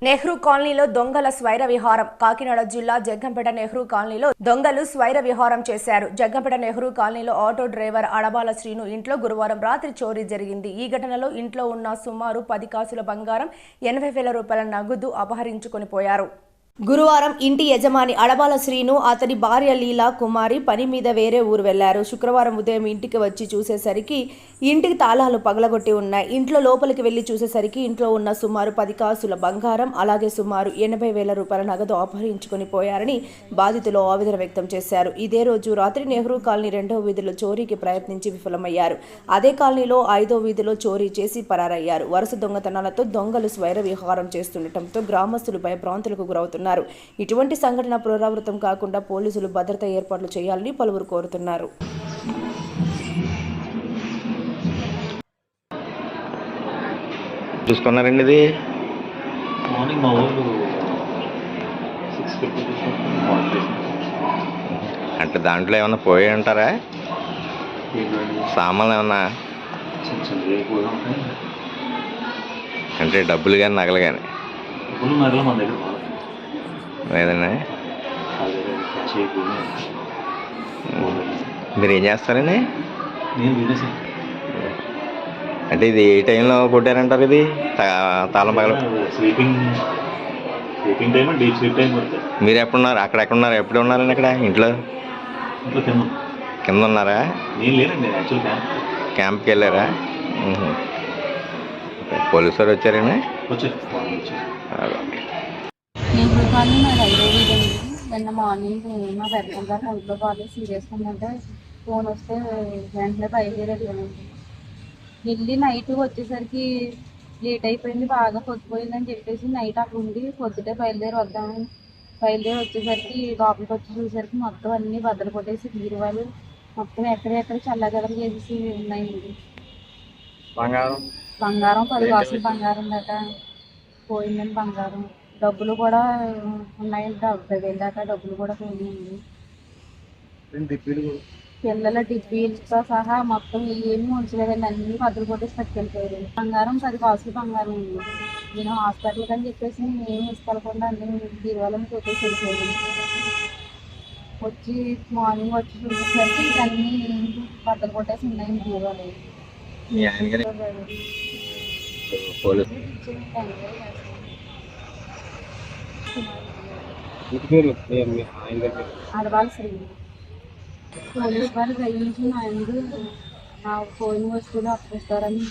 నెహ్రూ కాలనీలో దొంగల స్వైర విహారం. కాకినాడ జిల్లా జగ్గంపేట నెహ్రూ కాలనీలో దొంగలు స్వైర విహారం చేశారు. జగ్గంపేట నెహ్రూ కాలనీలో ఆటో డ్రైవర్ అడబాల శ్రీను ఇంట్లో గురువారం రాత్రి చోరీ జరిగింది. ఈ ఘటనలో ఇంట్లో ఉన్న సుమారు 10 కాసుల బంగారం, 80,000 రూపాయల నగదు అపహరించుకొని పోయారు. గురువారం ఇంటి యజమాని అడబాల శ్రీను, అతని భార్య లీలా కుమారి పని మీద వేరే ఊరు వెళ్లారు. శుక్రవారం ఉదయం ఇంటికి వచ్చి చూసేసరికి ఇంటికి తాళాలు పగలగొట్టి ఉన్నాయి. ఇంట్లో లోపలికి వెళ్లి చూసేసరికి ఇంట్లో ఉన్న సుమారు 10 కాసుల బంగారం, అలాగే సుమారు 80,000 రూపాయల నగదు అపహరించుకొని పోయారని బాధితులు ఆవేదన వ్యక్తం చేశారు. ఇదే రోజు రాత్రి నెహ్రూ కాలనీ 2వ వీధిలో చోరీకి ప్రయత్నించి విఫలమయ్యారు. అదే కాలనీలో 5వ వీధిలో చోరీ చేసి పరారయ్యారు. వరుస దొంగతనాలతో దొంగలు స్వైర విహారం చేస్తుండటంతో గ్రామస్తులు భయభ్రాంతులకు గురవుతున్నారు. ఇటువంటి సంఘటన పునరావృతం కాకుండా పోలీసులు భద్రతా ఏర్పాట్లు చేయాలని పలువురు కోరుతున్నారు. చూసుకున్నారండి ఇది మార్నింగ్ మా ఊరు 6:50 అంటే దాంట్లో ఏమన్నా పోయి ఉంటారా? సామాన్లు ఏమన్నా అంటే డబ్బులు కానీ నగలు కానీ నగలు మన దగ్గర లేదండి. మీరు ఏం చేస్తారండి? అంటే ఇది ఏ టైంలో కొట్టారంటారు? ఇది తాళం పగల sleeping time, deep sleep time. మీరు ఎప్పుడున్నారు? అక్కడ ఎక్కడ ఉన్నారు? ఎప్పుడు ఉన్నారండి? అక్కడ ఇంట్లో కింద ఉన్నారా? నేను లేనండి, యాక్చువల్ క్యాంప్కి వెళ్ళారా? పోలీసు వారు వచ్చారండి? నెహ్రూ కాలనీ నాది 5వ వీధి అండి. నిన్న మార్నింగ్ మా పెద్దమ్మ గారు ఒంట్లో బాగా సీరియస్గా ఉందంటే ఫోన్ వస్తే వెంటనే బయలుదేరేదండి. వెళ్ళి నైట్ వచ్చేసరికి లేట్ అయిపోయింది, బాగా పొద్దుపోయిందని చెప్పేసి నైట్ అక్కడ ఉండి పొద్దుటే బయలుదేరి వచ్చేసరికి లోపలికి వచ్చి చూసేసరికి మొత్తం అన్నీ బద్దలు కొట్టేసి బీరువాలు మొత్తం ఎక్కడెక్కడ చల్లగదలు చేసి ఉన్నాయండి. బంగారం 10 కాసులు బంగారం దాకా పోయిందండి. బంగారం డబ్బులు కూడా ఉన్నాయండి, 70,000 దాకా డబ్బులు కూడా పోయినాయండి. పిల్లల డిబ్బీలతో సహా మొత్తం ఏమీ ఉంచలేదండి, అన్ని బద్దలు కొట్టేసి పట్టుకెళ్ళిపోయారు. బంగారం 10 కాసులు బంగారం ఉంది. నేను హాస్పిటల్కి అని చెప్పేసి ఏమి తీసుకెళ్ళకుండా అన్ని బీరువాలను పెట్టేసి వెళ్ళిపోయాను. వచ్చి మార్నింగ్ వచ్చి చూసేసరికి అన్నీ బద్దలు కొట్టేసి ఉన్నాయండి బీరువాలు. అడబాల శ్రీ పోలీసు వారు గ్రహించి నా పోయిన వస్తువులు అప్పగిస్తారని